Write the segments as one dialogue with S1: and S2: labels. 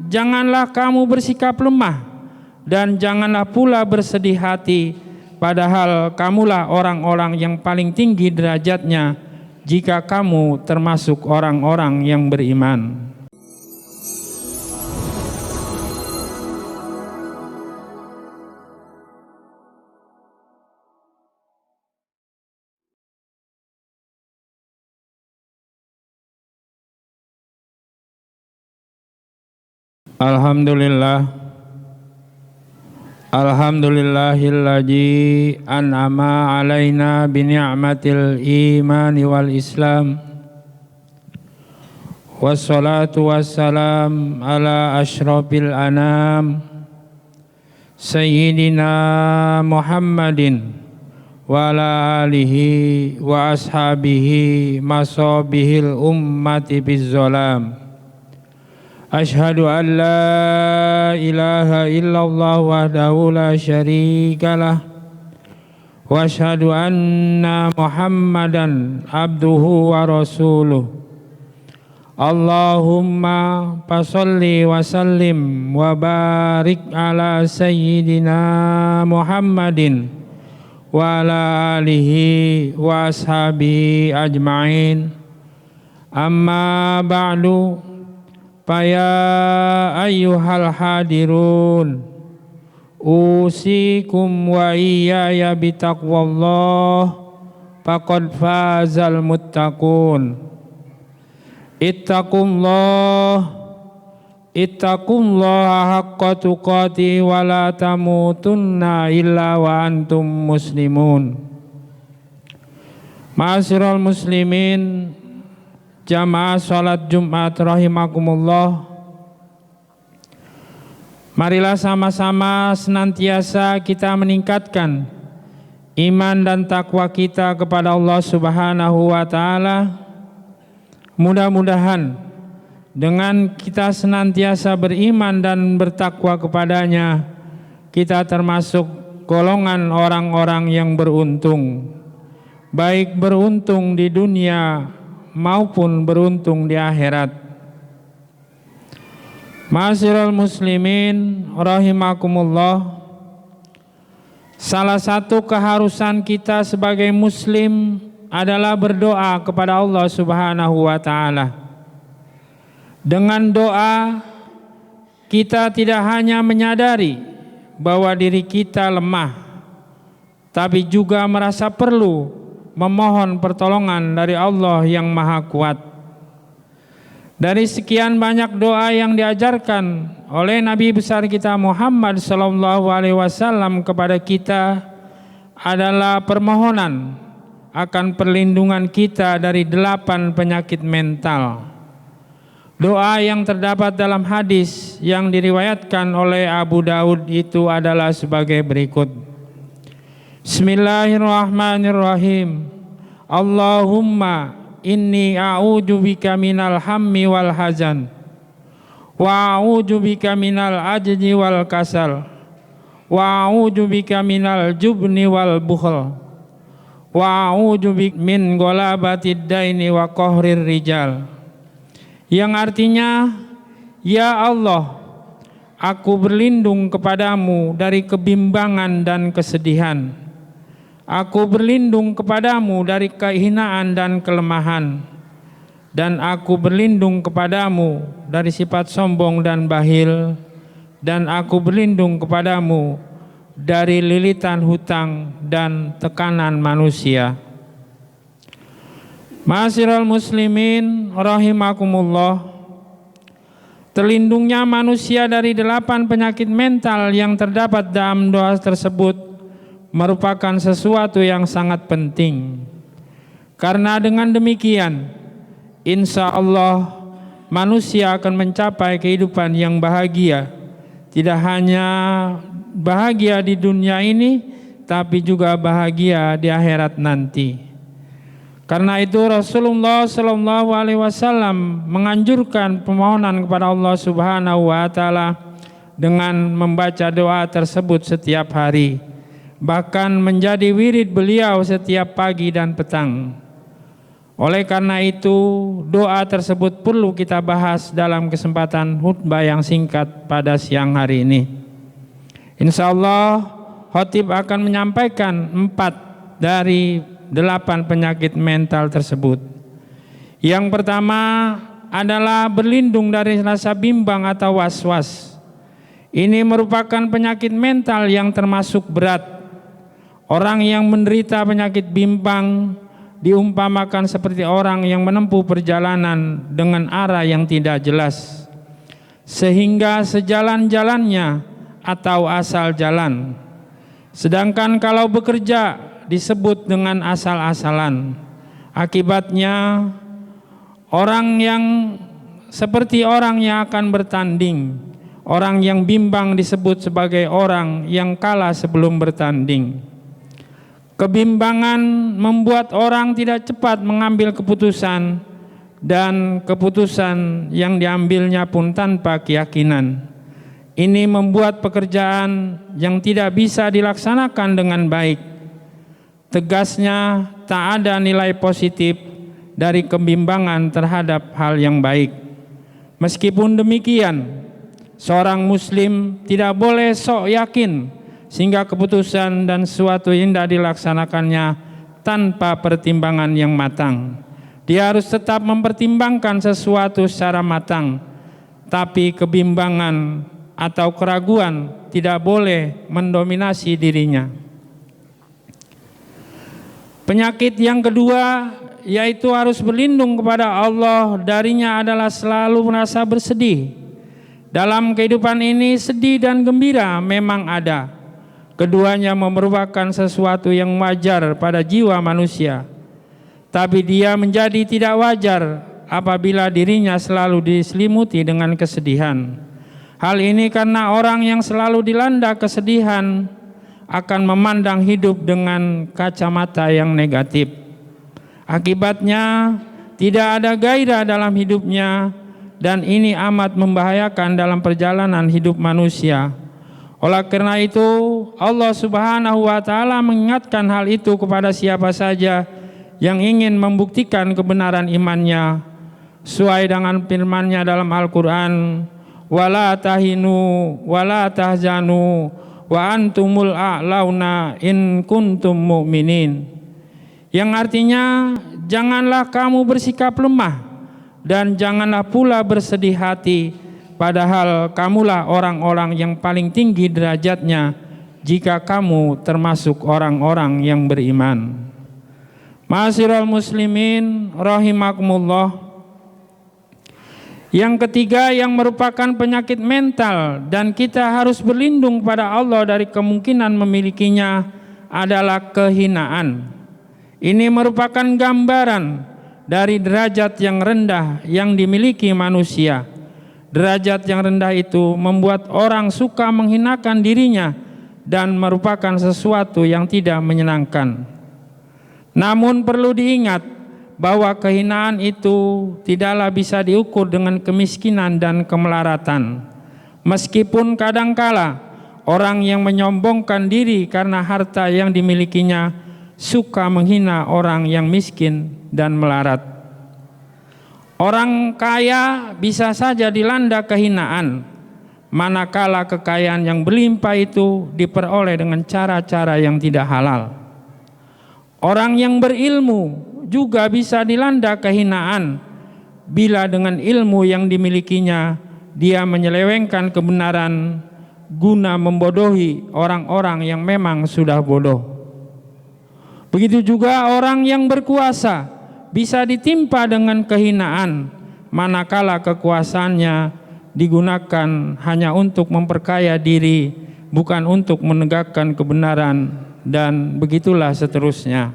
S1: janganlah kamu bersikap lemah dan janganlah pula bersedih hati, padahal kamulah orang-orang yang paling tinggi derajatnya jika kamu termasuk orang-orang yang beriman. Alhamdulillahilladzi an'ama alaina bi ni'matil imani wal islam. Wassalatu wassalam ala asyrafil anam sayyidina Muhammadin wa ala alihi wa ashabihi masabihil ummati bizzalam. Ashhadu an la ilaha illallah wahdahu la syarikalah wa ashhadu anna Muhammadan abduhu wa rasuluh. Allahumma fasalli wa sallim wa barik ala sayyidina Muhammadin wa ala alihi wa ashabihi ajma'in. Amma ba'du. Faya ayyuhal hadirun, usikum wa iyaya bitaqwallah, faqad fazal muttaqun. Ittaqullaha haqqa tuqati wa la tamutunna illa wa antum muslimun. Ma'asyiral muslimin, jamaah salat Jumat rahimakumullah. Marilah sama-sama senantiasa kita meningkatkan iman dan takwa kita kepada Allah Subhanahu wa taala. Mudah-mudahan dengan kita senantiasa beriman dan bertakwa kepadanya, kita termasuk golongan orang-orang yang beruntung, baik beruntung di dunia maupun beruntung di akhirat. Ma'asyiral muslimin rahimakumullah, salah satu keharusan kita sebagai muslim adalah berdoa kepada Allah Subhanahu wa taala. Dengan doa kita tidak hanya menyadari bahwa diri kita lemah, tapi juga merasa perlu memohon pertolongan dari Allah yang Maha Kuat. Dari sekian banyak doa yang diajarkan oleh Nabi besar kita Muhammad sallallahu alaihi wasallam kepada kita adalah permohonan akan perlindungan kita dari 8 penyakit mental. Doa yang terdapat dalam hadis yang diriwayatkan oleh Abu Daud itu adalah sebagai berikut. Bismillahirrahmanirrahim. Allahumma inni a'udzubika minal hammi wal hazan wa a'udzubika minal ajzi wal kasal wa a'udzubika minal jubni wal bukhl wa a'udzubika min ghalabatid daini wa qahrir rijal. Yang artinya, ya Allah, aku berlindung kepadamu dari kebimbangan dan kesedihan. Aku berlindung kepadamu dari kehinaan dan kelemahan. Dan aku berlindung kepadamu dari sifat sombong dan bakhil. Dan aku berlindung kepadamu dari lilitan hutang dan tekanan manusia. Ma'asyiral muslimin rahimakumullah, terlindungnya manusia dari 8 penyakit mental yang terdapat dalam doa tersebut merupakan sesuatu yang sangat penting. Karena dengan demikian, insya Allah manusia akan mencapai kehidupan yang bahagia. Tidak hanya bahagia di dunia ini, tapi juga bahagia di akhirat nanti. Karena itu Rasulullah Shallallahu Alaihi Wasallam menganjurkan permohonan kepada Allah Subhanahu Wa Taala dengan membaca doa tersebut setiap hari, bahkan menjadi wirid beliau setiap pagi dan petang. Oleh karena itu, doa tersebut perlu kita bahas dalam kesempatan khutbah yang singkat pada siang hari ini. Insya Allah, khotib akan menyampaikan 4 dari 8 penyakit mental tersebut. Yang pertama adalah berlindung dari rasa bimbang atau was-was. Ini merupakan penyakit mental yang termasuk berat. Orang yang menderita penyakit bimbang diumpamakan seperti orang yang menempuh perjalanan dengan arah yang tidak jelas, sehingga sejalan-jalannya atau asal jalan. Sedangkan kalau bekerja disebut dengan asal-asalan. Akibatnya orang yang seperti orang yang akan bertanding. Orang yang bimbang disebut sebagai orang yang kalah sebelum bertanding. Kebimbangan membuat orang tidak cepat mengambil keputusan, dan keputusan yang diambilnya pun tanpa keyakinan. Ini membuat pekerjaan yang tidak bisa dilaksanakan dengan baik. Tegasnya, tak ada nilai positif dari kebimbangan terhadap hal yang baik. Meskipun demikian, seorang muslim tidak boleh sok yakin sehingga keputusan dan sesuatu yang tidak dilaksanakannya tanpa pertimbangan yang matang. Dia harus tetap mempertimbangkan sesuatu secara matang, tapi kebimbangan atau keraguan tidak boleh mendominasi dirinya. Penyakit yang kedua yaitu harus berlindung kepada Allah. Darinya adalah selalu merasa bersedih. Dalam kehidupan ini sedih dan gembira memang ada. Keduanya merupakan sesuatu yang wajar pada jiwa manusia. Tapi dia menjadi tidak wajar apabila dirinya selalu diselimuti dengan kesedihan. Hal ini karena orang yang selalu dilanda kesedihan akan memandang hidup dengan kacamata yang negatif. Akibatnya tidak ada gairah dalam hidupnya, dan ini amat membahayakan dalam perjalanan hidup manusia. Oleh karena itu, Allah Subhanahu wa Ta'ala mengingatkan hal itu kepada siapa saja yang ingin membuktikan kebenaran imannya, sesuai dengan firman-Nya dalam Al-Quran, wala tahinu wala tahzanu wa antumul a'launa in kuntum mu'minin, yang artinya janganlah kamu bersikap lemah dan janganlah pula bersedih hati, padahal kamulah orang-orang yang paling tinggi derajatnya jika kamu termasuk orang-orang yang beriman. Ma'asyiral muslimin rahimakumullah. Yang ketiga yang merupakan penyakit mental dan kita harus berlindung pada Allah dari kemungkinan memilikinya adalah kehinaan. Ini merupakan gambaran dari derajat yang rendah yang dimiliki manusia. Derajat yang rendah itu membuat orang suka menghinakan dirinya dan merupakan sesuatu yang tidak menyenangkan. Namun perlu diingat bahwa kehinaan itu tidaklah bisa diukur dengan kemiskinan dan kemelaratan. Meskipun kadangkala orang yang menyombongkan diri karena harta yang dimilikinya suka menghina orang yang miskin dan melarat. Orang kaya bisa saja dilanda kehinaan, manakala kekayaan yang berlimpah itu diperoleh dengan cara-cara yang tidak halal. Orang yang berilmu juga bisa dilanda kehinaan bila dengan ilmu yang dimilikinya dia menyelewengkan kebenaran guna membodohi orang-orang yang memang sudah bodoh. Begitu juga orang yang berkuasa bisa ditimpa dengan kehinaan manakala kekuasaannya digunakan hanya untuk memperkaya diri, bukan untuk menegakkan kebenaran, dan begitulah seterusnya.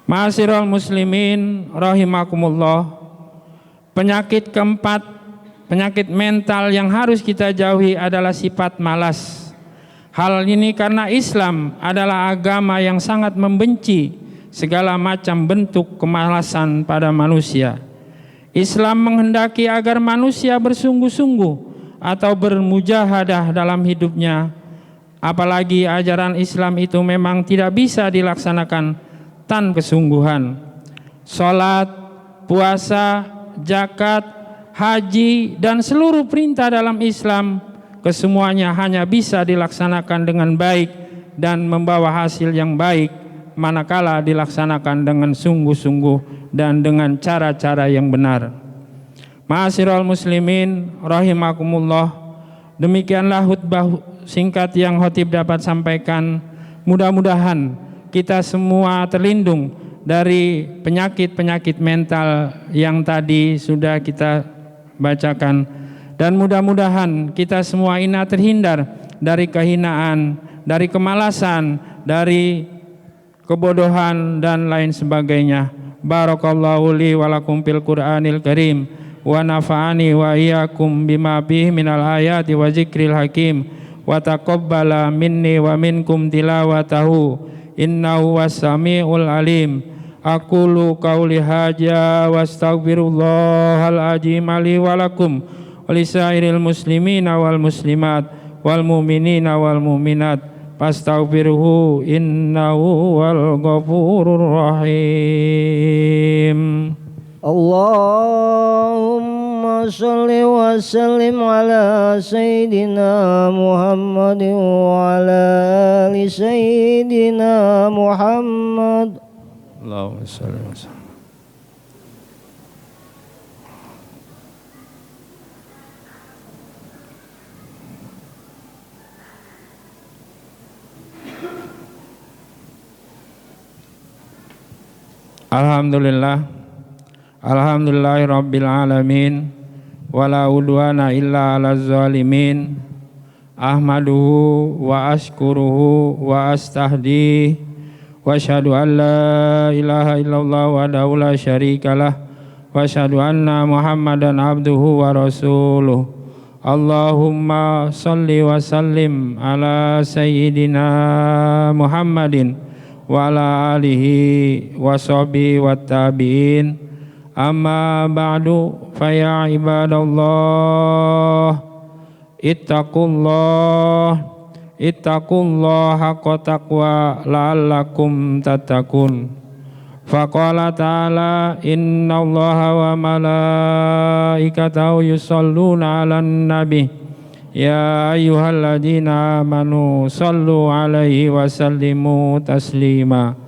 S1: Ma'asyiral muslimin rahimakumullah. Penyakit keempat, penyakit mental yang harus kita jauhi adalah sifat malas. Hal ini karena Islam adalah agama yang sangat membenci segala macam bentuk kemalasan pada manusia. Islam menghendaki agar manusia bersungguh-sungguh atau bermujahadah dalam hidupnya. Apalagi ajaran Islam itu memang tidak bisa dilaksanakan tanpa kesungguhan. sholat, puasa, zakat, haji, dan seluruh perintah dalam Islam, kesemuanya hanya bisa dilaksanakan dengan baik dan membawa hasil yang baik manakala dilaksanakan dengan sungguh-sungguh dan dengan cara-cara yang benar. Ma'asyiral muslimin rahimakumullah, demikianlah khutbah singkat yang khotib dapat sampaikan. Mudah-mudahan kita semua terlindung dari penyakit-penyakit mental yang tadi sudah kita bacakan, dan mudah-mudahan kita semua ini terhindar dari kehinaan, dari kemalasan, dari kebodohan dan lain sebagainya. Barakallahu li wa lakum fil Qur'anil Karim wa nafa'ani wa iyyakum bima fihi minal ayati wa zikril hakim wa taqabbala minni wa minkum tilawatahu innahu was-sami'ul alim. Aqulu qawli hadza wa astaghfirullahal azim li wa lakum wa lisairil muslimina wal muslimat wal mu'minina wal mu'minat fastaghfiruhu innahu wal ghafurur rahim.
S2: Allahumma sholli wa sallim ala sayyidina Muhammadin wa ala ali sayyidina Muhammad.
S1: Allahumma sholli wa sallim. Alhamdulillahi rabbil alamin, wala udwana illa ala zalimin. Ahmaduhu wa ashkuruhu wa astahdih wa asyhadu an la ilaha illallah wahdahu la syarikalah wa asyhadu anna Muhammadan abduhu wa rasuluh. Allahumma salli wa sallim ala sayyidina Muhammadin wa ala alihi wa sahbihi wa tabi'in. Amma ba'du, faya ibadallah, ittaqullah haqqa taqwa la'allakum tattaqun. Faqala ta'ala innallaha wa malaikatahu yusholluna 'alan nabi ya ayyuhalladzina amanu shallu 'alaihi wa sallimu taslima.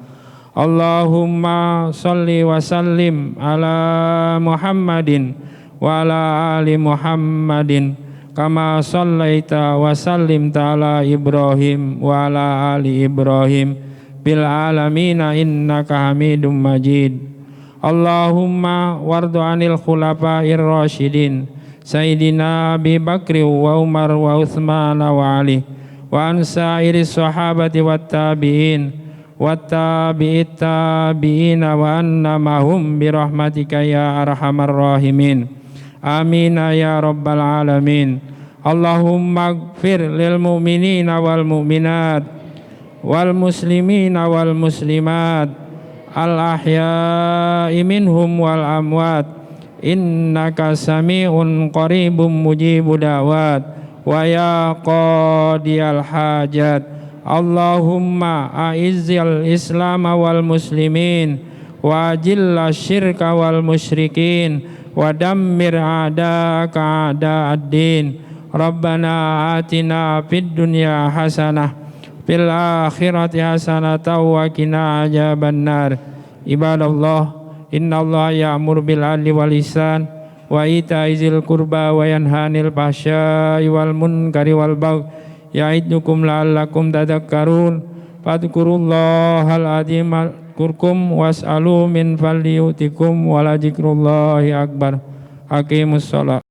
S1: Allahumma sholli wa sallim ala Muhammadin wa ala ali Muhammadin kama shallaita wa sallimta ala Ibrahim wa ala ali Ibrahim bil alamina innaka Hamidum Majid. Allahumma wardu anil khulafa'ir rasyidin Sayyidina Abi Bakri wa Umar wa Uthman wa Ali wa an sa'iri sahabati wat tabi'in wattabi'it tabi'ina wa anna mahum birahmatika ya arhamar rahimin. Amin ya rabbal alamin. Allahumma ighfir lil mu'minina wal mu'minat wal muslimina wal muslimat al ahya'i minhum wal amwat innaka sami'un qaribun mujibu da'wat wa ya qadiyal hajat. Allahumma a'izzil islam wal muslimin wa ajilla syirka wal musyrikin wa dammir a'daka a'da'ad-din. Rabbana atina fid dunya hasanah fil akhirati hasanah wa qina adzabannar. Ibadallah, innallaha ya'muru bil 'adli wal ihsan wa ita'i dzil qurba wa yanha 'anil fahsya'i wal munkari wal baghi ya'idukum la'allakum tadhakkarun. Fadhkurullahal azim kurkum was'alu min fadli yu'tikum wa la dzikrullahi akbar. Aqimus shalah.